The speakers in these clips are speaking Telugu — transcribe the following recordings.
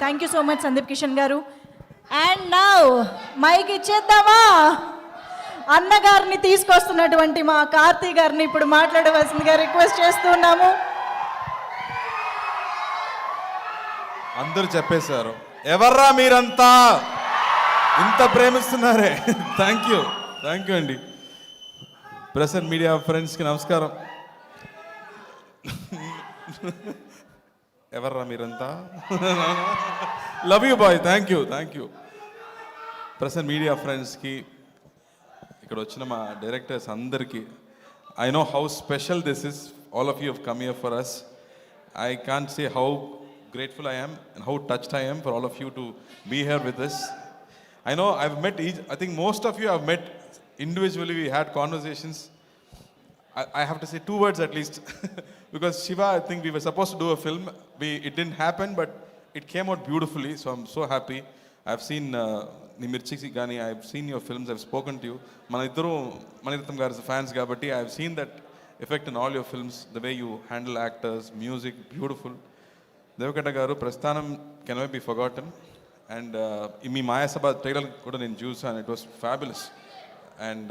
Thank you so much Sandeep Kishan garu. And now mic ఇచ్చేద్దామా? అన్నగారిని తీసుకొస్తున్నటువంటి మా కార్తీ గారిని ఇప్పుడు మాట్లాడవలసిందిగా రిక్వెస్ట్ చేస్తున్నాము. అందరూ చెప్పేశారు, ఎవర్రా మీరంతా ఇంత ప్రేమిస్తున్నారే. థ్యాంక్ యూ అండి. ప్రెస్ అండ్ మీడియా ఫ్రెండ్స్కి నమస్కారం. ఎవర్రా మీరంతా? Love you boy. Thank you. Press and media ఫ్రెండ్స్కి, ఇక్కడ వచ్చిన మా డైరెక్టర్స్ అందరికీ, I know how special this is. All of you have come here for us. I can't say how grateful I am and how touched I am for all of you to be here with us. I know I've met I think most of you have met individually. We had conversations. I have to say 2 words at least. Because Shiva, I think we were supposed to do a film. It didn't happen, but it came out beautifully. So I'm so happy. I've seen Nimirchiki Gani. I've seen your films. I've spoken to you. Manirattam garu fans kabatti I've seen that effect in all your films. The way you handle actors, music, beautiful. Devakata garu Prasthanam cannot be forgotten. And మీ మాయాసభ ట్రైలర్ కూడా నేను చూసాను. It was fabulous. And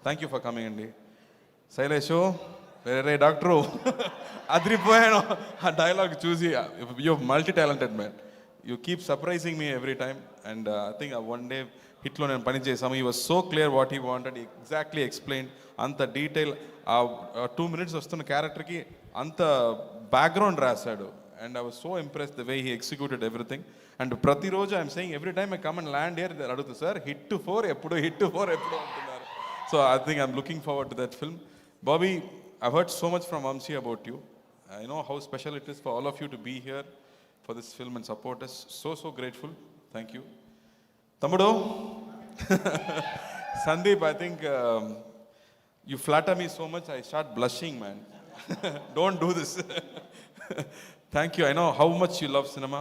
thank you for coming అండి. శైలేషు వేరే డాక్టరు అదిరిపోయాను ఆ డైలాగ్ చూసి. You multi talented man. You keep surprising me every time. And I think one day హిట్లో నేను పని చేసాము. He was so clear what he wanted. Exactly explain. అంత డీటెయిల్ ఆ 2 minutes వస్తున్న క్యారెక్టర్కి అంత బ్యాక్గ్రౌండ్ రాశాడు. And I was so impressed the way he executed everything. And ప్రతిరోజు I'm saying every time I come and land here, they అడుగుతారు, సార్ హిట్ 4 ఎప్పుడు అంటున్నారు. So I think I'm looking forward to that film. Bobby, I've heard so much from Vamsi about you. I know how special it is for all of you to be here for this film and support us. So grateful. Thank you. Tamudu, Sandeep, I think you flatter me so much, I start blushing, man. Don't do this. Thank you. I know how much you love cinema.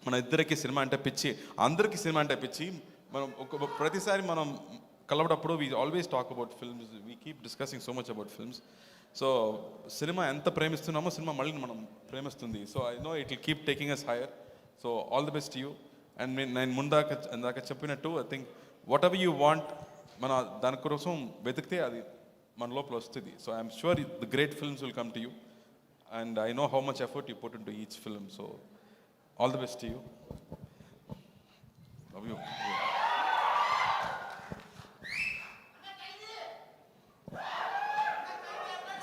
మన ఇద్దరికి సినిమా అంటే పిచ్చి, అందరికీ సినిమా అంటే పిచ్చి. మనం ప్రతిసారి మనం కలవడప్పుడు we always talk about films. We keep discussing so much about films. So cinema ఎంత ప్రేమిస్తున్నామో సినిమా మళ్ళీ మనం ప్రేమిస్తుంది. So I know it will keep taking us higher. So all the best you. And నేను ఇందాక చెప్పినట్టు I think whatever you want, మన దానికోసం వెతికితే అది మన లోపల వస్తుంది. So I'm sure the great films will come to you. And I know how much effort you put into each film. So all the best to you. Love you.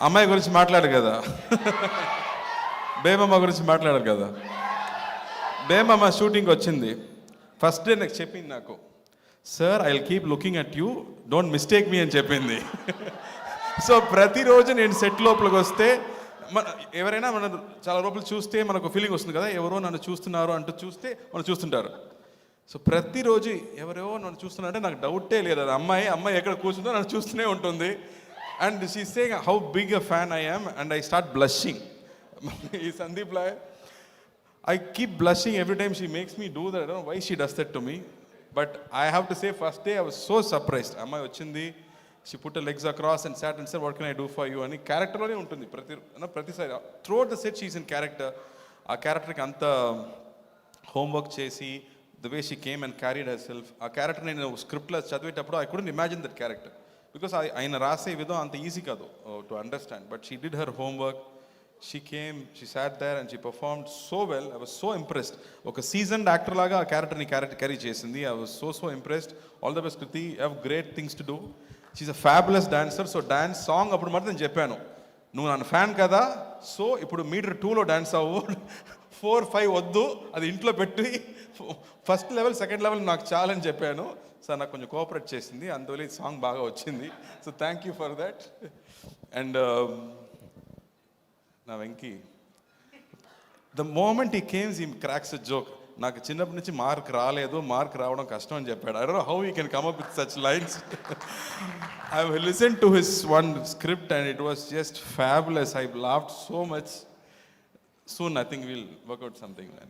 అమ్మాయి గురించి మాట్లాడారు కదా, బేమమ్మ గురించి మాట్లాడారు కదా. బేమమ్మ షూటింగ్కి వచ్చింది. ఫస్ట్ డే నాకు చెప్పింది, నాకు sir I will keep looking at you, don't mistake me అని చెప్పింది. సో ప్రతిరోజు నేను సెట్ లోపలికి వస్తే ఎవరైనా మన చాలా రోజులు చూస్తే మనకు ఫీలింగ్ వస్తుంది కదా, ఎవరో నన్ను చూస్తున్నారు అంటూ చూస్తే మనం చూస్తుంటారు. సో ప్రతిరోజు ఎవరో నన్ను చూస్తున్నారంటే నాకు డౌటే లేదు, అది అమ్మాయి ఎక్కడ కూర్చుందో నన్ను చూస్తూనే ఉంటుంది. And she saying how big a fan I am and I start blushing. ఈ Sandeep లాయ్ I keep blushing every time she makes me do that. I don't know why she does that to me. But I have to say, first day I was so surprised. Amma vachindi, she put her legs across and sat and said, what can I do for you? And character lone untundi prati side throughout the set she is in character. Aa character ki anta homework chesi, the way she came and carried herself, aa character nenu script la chadivetappudu I couldn't imagine that character because ayina rase vidham anta easy kadu to understand. But she did her homework. She came, she sat there and she performed so well. I was so impressed. Oka seasoned actor laga aa character ni carry chesindi. I was so impressed. All the best, Kriti. You have great things to do. She's a fabulous dancer. So dance song appudu matram cheppanu, nu nan fan kada, so ippudu meter 2 lo dance avvu, 4 5 oddu, adi intlo petti first level second level నాకు చాలు అని చెప్పాను. సార్ నాకు కొంచెం కోఆపరేట్ చేసింది, అందువల్ల ఈ సాంగ్ బాగా వచ్చింది. So thank you for that. And నా Venky, the moment he came he cracks a joke. నాకు చిన్నప్పటి నుంచి మార్క్ రాలేదు, మార్క్ రావడం కష్టం అని చెప్పాడు. I don't know how he can come up with such lines. I have listened to his one script and it was just fabulous. I laughed so much. Soon I think we'll work out something, man.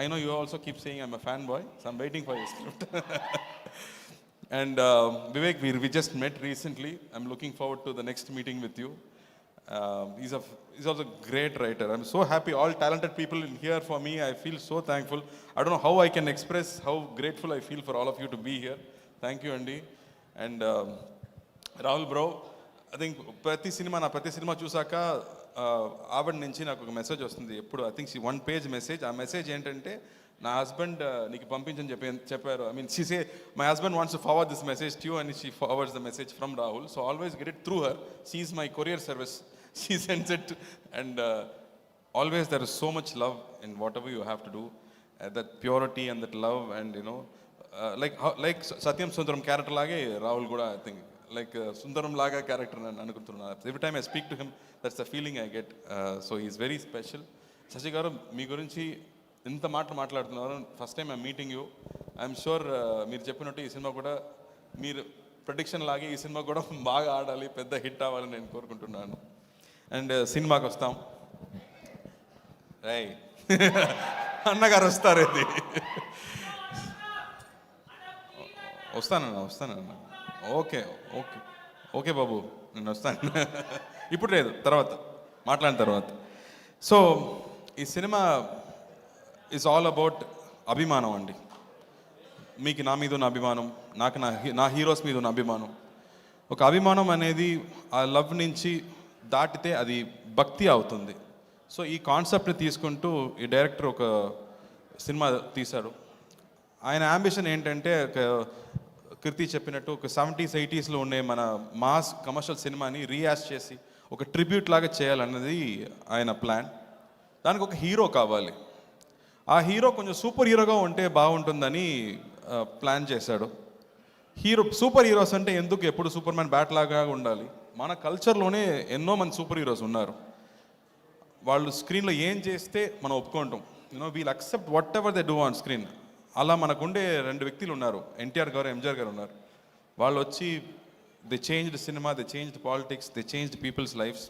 I know you also keep saying I'm a fanboy, so I'm waiting for your script. And Vivek, we just met recently. I'm looking forward to the next meeting with you. He's also a great writer. I'm so happy. All talented people in here for me. I feel so thankful. I don't know how I can express how grateful I feel for all of you to be here. Thank you, Andy. And Rahul bro, I think ప్రతి సినిమా చూసాక ఆవిడ నుంచి నాకు ఒక మెసేజ్ వస్తుంది ఎప్పుడు. I think 1 page message. ఆ మెసేజ్ ఏంటంటే, నా హస్బెండ్ నీకు పంపించని చెప్పారు. I mean she say my husband wants to forward this message to you and she forwards the message from Rahul. So always get it through her. She is my courier service. She sends it, and always there is so much love in whatever you have to do. That purity and that love, and like Satyam Sundaram character lage Rahul kuda, I think like Sundaram laga character nanu anukuntunna. Every time I speak to him, that's the feeling I get. So he is very special. Shashi garu, మీ గురించి ఇంత మాట్లాడుతున్నారు. First time I'm meeting you. I'm sure మీరు చెప్పినట్టు ఈ సినిమా కూడా మీరు ప్రెడిక్షన్ లాగే ఈ సినిమా కూడా బాగా ఆడాలి, పెద్ద హిట్ అవ్వాలని నేను కోరుకుంటున్నాను. అండ్ సినిమాకి వస్తాం. రై అన్నగారు వస్తారు. ఇది వస్తానన్న. ఓకే ఓకే ఓకే బాబు, నేను వస్తాను. ఇప్పుడు లేదు, తర్వాత మాట్లాడిన తర్వాత. సో ఈ సినిమా ఈజ్ ఆల్ అబౌట్ అభిమానం అండి. మీకు నా మీద ఉన్న అభిమానం, నాకు నా హీరోస్ మీద ఉన్న అభిమానం. ఒక అభిమానం అనేది ఆ లవ్ నుంచి దాటితే అది భక్తి అవుతుంది. సో ఈ కాన్సెప్ట్ని తీసుకుంటూ ఈ డైరెక్టర్ ఒక సినిమా తీశాడు. ఆయన అంబిషన్ ఏంటంటే, కీర్తి చెప్పినట్టు ఒక 70s 80sలో ఉండే మన మాస్ కమర్షియల్ సినిమాని రీయాజ్ చేసి ఒక ట్రిబ్యూట్ లాగా చేయాలన్నది ఆయన ప్లాన్. దానికి ఒక హీరో కావాలి. ఆ హీరో కొంచెం సూపర్ హీరోగా ఉంటే బాగుంటుందని ప్లాన్ చేశాడు. సూపర్ హీరోస్ అంటే ఎందుకు ఎప్పుడు సూపర్ మ్యాన్ బ్యాట్ లాగా ఉండాలి? మన కల్చర్లోనే ఎన్నో మంది సూపర్ హీరోస్ ఉన్నారు. వాళ్ళు స్క్రీన్లో ఏం చేస్తే మనం ఒప్పుకుంటాం. We'll accept whatever they do on screen. అలా మనకుండే 2 వ్యక్తులు ఉన్నారు, ఎన్టీఆర్ గారు, ఎంజిఆర్ గారు ఉన్నారు. వాళ్ళు వచ్చి they changed cinema, they changed politics, they changed people's lifes.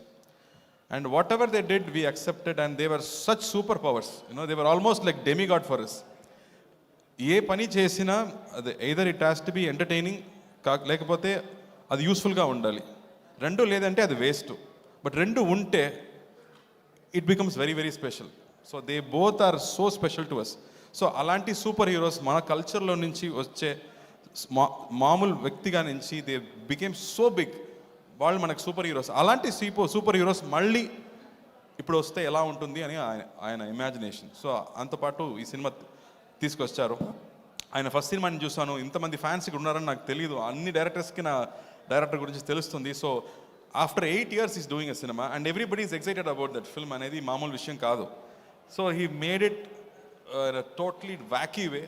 And whatever they did we accepted, and they were such super powers. They were almost like demigod for us. ఏ పని చేసినా అది either it has to be entertaining, లేకపోతే అది యూస్ఫుల్గా ఉండాలి. 2 లేదంటే అది వేస్ట్. బట్ 2 ఉంటే it becomes very very special. So they both are so special to us. So అలాంటి సూపర్ హీరోస్ మన కల్చర్లో నుంచి వచ్చే మామూలు వ్యక్తిగా నుంచి దే బికేమ్ సో బిగ్. వాళ్ళు మనకు సూపర్ హీరోస్. అలాంటి సూపర్ హీరోస్ మళ్ళీ ఇప్పుడు వస్తే ఎలా ఉంటుంది అని ఆయన ఇమాజినేషన్. సో అంతపాటు ఈ సినిమా తీసుకొచ్చారు. ఆయన ఫస్ట్ సినిమాని చూసాను. ఇంతమంది ఫ్యాన్స్ ఇక్కడ ఉన్నారని నాకు తెలియదు. అన్ని డైరెక్టర్స్కి నా డైరెక్టర్ గురించి తెలుస్తుంది. So after 8 years is doing a cinema and everybody is excited about that film అనేది మామూలు విషయం కాదు. So he made it totally wacky way.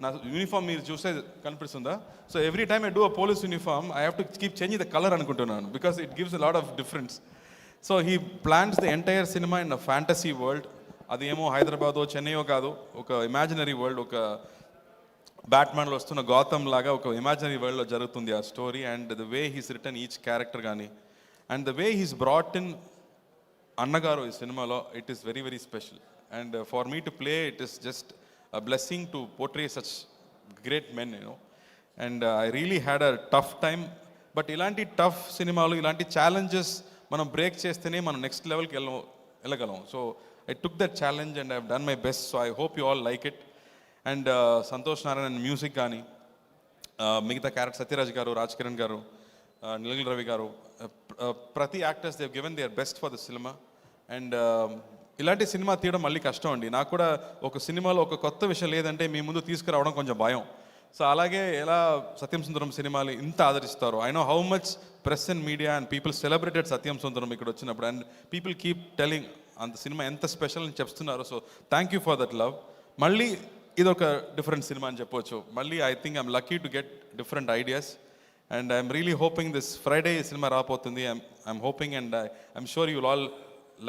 నా యూనిఫామ్ మీరు చూస్తే కనిపిస్తుందా? So every time I do a police uniform I have to keep changing the colour అనుకుంటున్నాను, because it gives a lot of difference. So he plans the entire cinema in a fantasy world. అది ఏమో హైదరాబాదో చెన్నైయో కాదు, ఒక ఇమాజినరీ వరల్డ్, ఒక బ్యాట్మ్యాన్లో వస్తున్న గౌతమ్ లాగా ఒక ఇమాజినరీ వరల్డ్లో జరుగుతుంది ఆ story. And the way he's written each character కానీ, and the way he's brought in Annagaru ఈ సినిమాలో, it is very very special. And for me to play it is just a blessing to portray such great men, and I really had a tough time. But ఇలాంటి టఫ్ సినిమాలు, ఇలాంటి ఛాలెంజెస్ మనం బ్రేక్ చేస్తేనే మనం నెక్స్ట్ లెవెల్కి వెళ్ళగలం. So I took that challenge and I've done my best. So I hope you all like it. And Santosh Narayan music gaani, migitha character Satyaraj garu, Raj Kiran garu, Nilgal Ravi garu, prati actors they've given their best for the cinema. And ఇలాంటి సినిమా తీయడం మళ్ళీ కష్టం అండి. నాకు కూడా ఒక సినిమాలో ఒక కొత్త విషయం లేదంటే మీ ముందు తీసుకురావడం కొంచెం భయం. సో అలాగే ఎలా సత్యం సుందరం సినిమాలు ఇంత ఆదరిస్తారు. I know how much press and media and people celebrated Satyam Sundaram ఇక్కడ వచ్చినప్పుడు. అండ్ పీపుల్ కీప్ టెలింగ్ అంత సినిమా ఎంత స్పెషల్ అని చెప్తున్నారు. So thank you for that love. మళ్ళీ ఇది ఒక డిఫరెంట్ సినిమా అని చెప్పవచ్చు. మళ్ళీ I think I'm lucky to get different ideas. And I'm really hoping this Friday ఈ సినిమా రాబోతుంది. I'm hoping and I'm sure you will all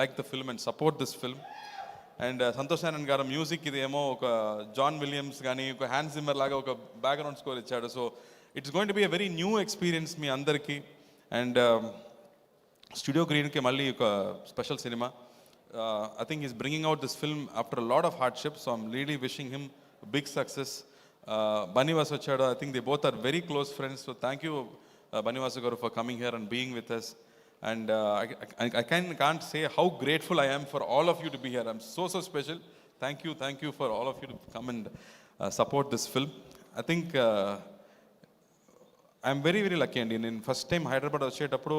like the film and support this film. And Santosh Narayana గారు మ్యూజిక్ ఇది ఏమో ఒక జాన్ విలియమ్స్ కానీ ఒక హ్యాన్స్ జిమ్మర్ లాగా ఒక బ్యాక్గ్రౌండ్ స్కోర్ ఇచ్చాడు. So it's going to be a very new experience మీ అందరికీ. అండ్ స్టూడియో గ్రీన్కి మళ్ళీ ఒక special cinema. I think he's bringing out this film after a lot of hardship, so I'm really wishing him big success. Bunny Vasu Chada, I think they both are very close friends, so thank you Bunny Vasu garu for coming here and being with us. And I can't say how grateful I am for all of you to be here. I'm so special. Thank you for all of you to come and support this film. I think I'm very lucky అండి. నేను ఫస్ట్ టైం హైదరాబాద్ వచ్చేటప్పుడు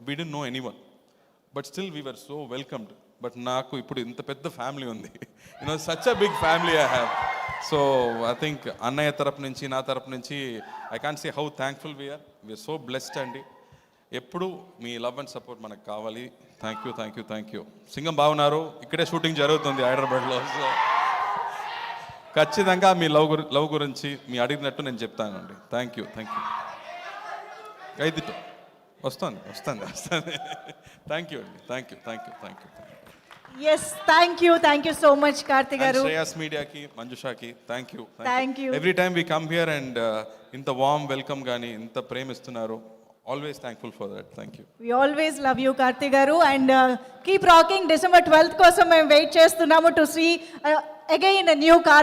we didn't know anyone, but still we were so welcomed. But నాకు ఇప్పుడు ఇంత పెద్ద ఫ్యామిలీ ఉంది, such a big family I have. So I think అన్నయ్య తరపు నుంచి నా తరపు నుంచి I can't say how thankful we are so blessed అండి. ఎప్పుడు మీ లవ్ అండ్ సపోర్ట్ మనకు కావాలి. Thank you. సింగం బాగున్నారు, ఇక్కడే షూటింగ్ జరుగుతుంది హైదరాబాద్లో. సో ఖచ్చితంగా మీ లవ్ గురించి మీ అడిగినట్టు నేను చెప్తానండి. Thank you. ఖైదీతో వస్తుంది. థ్యాంక్ యూ అండి. Yes, thank you so much Karthi garu. Shreyas మీడియాకి, మంజుషాకి thank you. You. Every time we come here and ఇంత వార్మ్ వెల్కమ్ కానీ ఇంత ప్రేమిస్తున్నారు. Always thankful for that. Thank you. We always love you Karthi garu. And keep rocking. December 12th కోసం మేము వెయిట్ చేస్తున్నాము టు సీ అగైన్ న్యూ